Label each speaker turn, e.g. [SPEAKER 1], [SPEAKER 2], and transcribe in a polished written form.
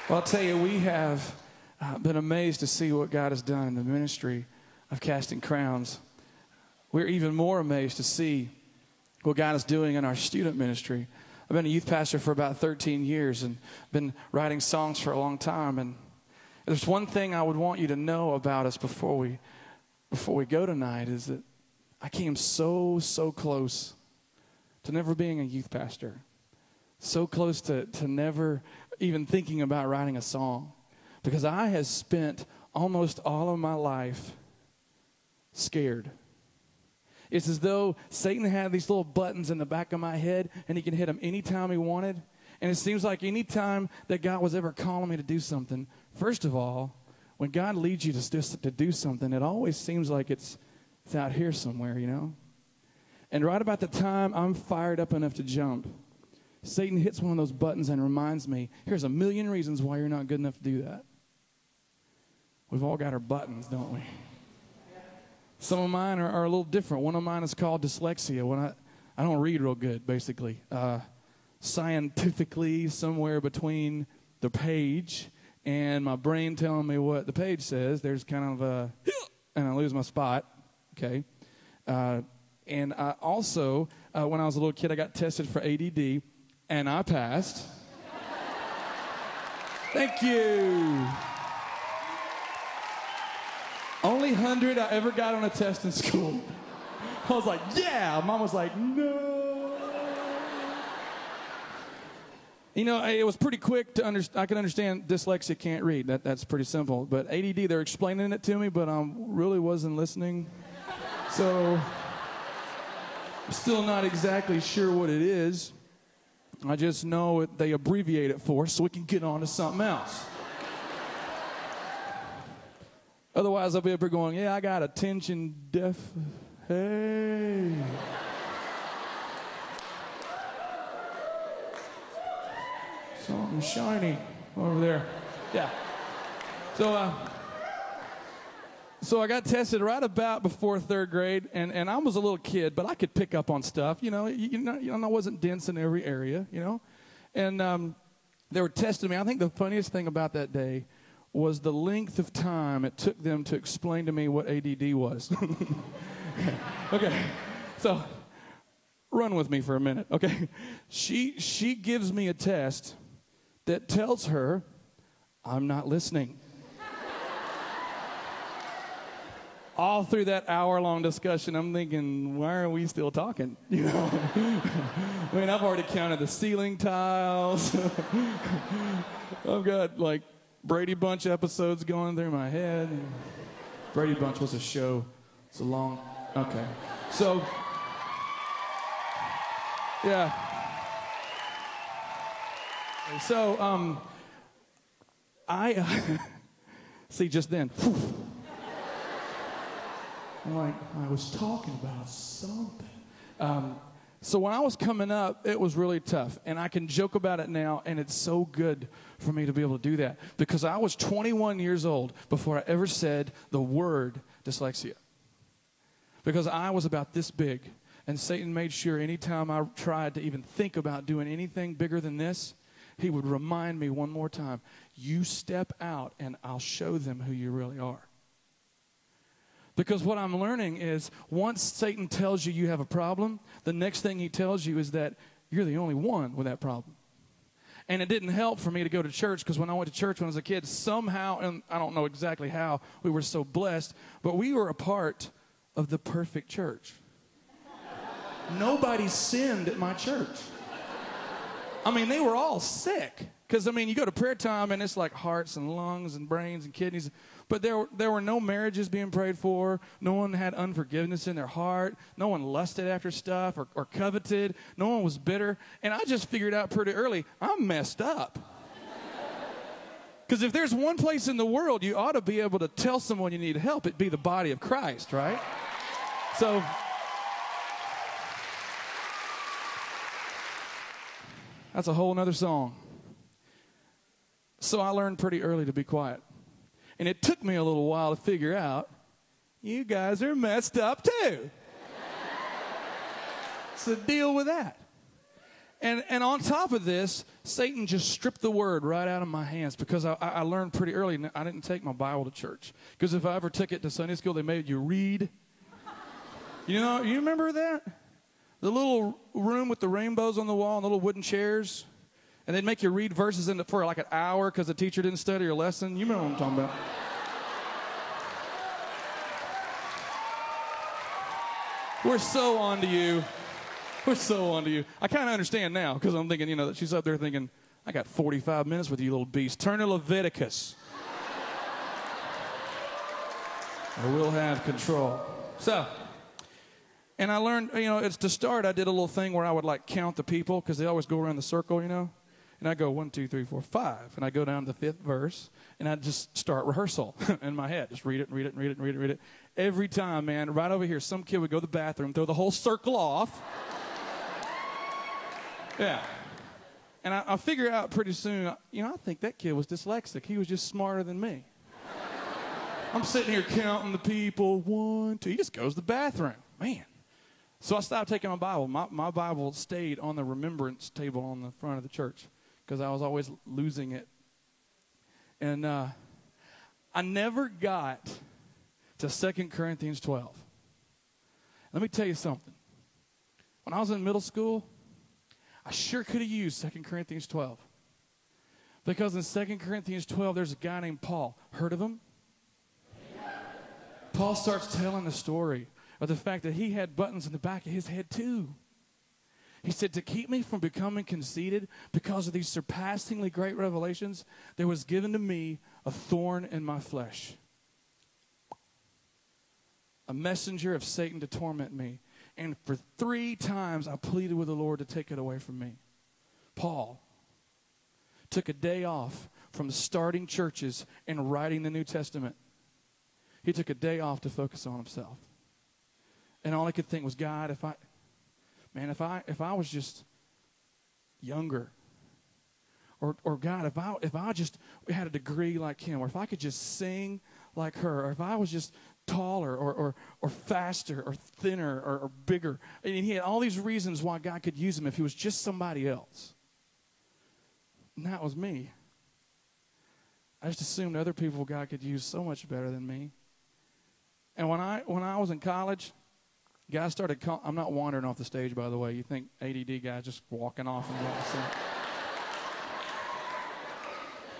[SPEAKER 1] Well, I'll tell you, we have been amazed to see what God has done in the ministry of Casting Crowns. We're even more amazed to see what God is doing in our student ministry. I've been a youth pastor for about 13 years and been writing songs for a long time. And there's one thing I would want you to know about us before we go tonight is that I came so close to never being a youth pastor. So close to never even thinking about writing a song. Because I have spent almost all of my life scared. It's as though Satan had these little buttons in the back of my head and he can hit them anytime he wanted. And it seems like any time that God was ever calling me to do something, first of all, when God leads you to do something, it always seems like it's out here somewhere, you know. And right about the time I'm fired up enough to jump, Satan hits one of those buttons and reminds me, here's a million reasons why you're not good enough to do that. We've all got our buttons, don't we? Some of mine are a little different. One of mine is called dyslexia. When I don't read real good, basically. Scientifically, somewhere between the page and my brain telling me what the page says, there's kind of a, and I lose my spot, okay? And I also, when I was a little kid, I got tested for ADD, and I passed. Thank you. Only 100 I ever got on a test in school. I was like, yeah. Mom was like, no. You know, it was pretty quick to understand. I can understand dyslexia, can't read. That's pretty simple. But ADD, they're explaining it to me, but I really wasn't listening. So I'm still not exactly sure what it is. I just know they abbreviate it for us so we can get on to something else. Otherwise, I'll be up here going, yeah, I got attention deaf. Hey. Something shiny over there. Yeah. So I got tested right about before third grade, and I was a little kid, but I could pick up on stuff. You know, I wasn't dense in every area, you know. And they were testing me. I think the funniest thing about that day was the length of time it took them to explain to me what ADD was. Okay, so run with me for a minute, okay? She gives me a test that tells her I'm not listening. All through that hour-long discussion, I'm thinking, why are we still talking? You know, I mean, I've already counted the ceiling tiles. I've got like Brady Bunch episodes going through my head. Brady Bunch was a show. It's a long. Okay, so yeah. So I see just then. I'm like, I was talking about something. So when I was coming up, it was really tough. And I can joke about it now, and it's so good for me to be able to do that. Because I was 21 years old before I ever said the word dyslexia. Because I was about this big. And Satan made sure anytime I tried to even think about doing anything bigger than this, he would remind me one more time, you step out and I'll show them who you really are. Because what I'm learning is once Satan tells you you have a problem, the next thing he tells you is that you're the only one with that problem. And it didn't help for me to go to church because when I went to church when I was a kid, somehow, and I don't know exactly how, we were so blessed, but we were a part of the perfect church. Nobody sinned at my church. I mean, they were all sick. Because, I mean, you go to prayer time, and it's like hearts and lungs and brains and kidneys. But there were no marriages being prayed for. No one had unforgiveness in their heart. No one lusted after stuff or coveted. No one was bitter. And I just figured out pretty early, I'm messed up. Because if there's one place in the world you ought to be able to tell someone you need help, it'd be the body of Christ, right? So that's a whole nother song. So I learned pretty early to be quiet. And it took me a little while to figure out, you guys are messed up too. So deal with that. And on top of this, Satan just stripped the word right out of my hands because I learned pretty early I didn't take my Bible to church. Because if I ever took it to Sunday school, they made you read. You know, you remember that? The little room with the rainbows on the wall and the little wooden chairs. And they'd make you read verses for like an hour because the teacher didn't study your lesson. You remember what I'm talking about. We're so on to you. We're so on to you. I kind of understand now because I'm thinking, that she's up there thinking, I got 45 minutes with you, little beast. Turn to Leviticus. I will have control. So, and I learned, it's to start, I did a little thing where I would like count the people because they always go around the circle, And I go 1, 2, 3, 4, 5. And I go down to the 5th verse and I just start rehearsal in my head. Just read it, read it, read it, read it, read it. Every time, man, right over here, some kid would go to the bathroom, throw the whole circle off. Yeah. And I figure out pretty soon, I think that kid was dyslexic. He was just smarter than me. I'm sitting here counting the people. 1, 2. He just goes to the bathroom. Man. So I stopped taking my Bible. My Bible stayed on the remembrance table on the front of the church because I was always losing it. And I never got to 2 Corinthians 12. Let me tell you something. When I was in middle school, I sure could have used 2 Corinthians 12. Because in 2 Corinthians 12, there's a guy named Paul. Heard of him? Paul starts telling the story of the fact that he had buttons in the back of his head too. He said, to keep me from becoming conceited because of these surpassingly great revelations, there was given to me a thorn in my flesh. A messenger of Satan to torment me. And for 3 times I pleaded with the Lord to take it away from me. Paul took a day off from starting churches and writing the New Testament. He took a day off to focus on himself. And all I could think was, God, if I was just younger, or God, if I just had a degree like him, or if I could just sing like her, or if I was just taller or faster or thinner or bigger. I mean, he had all these reasons why God could use him if he was just somebody else. And that was me. I just assumed other people God could use so much better than me. And when I was in college, guys started I'm not wandering off the stage, by the way. You think ADD guys just walking off and walking.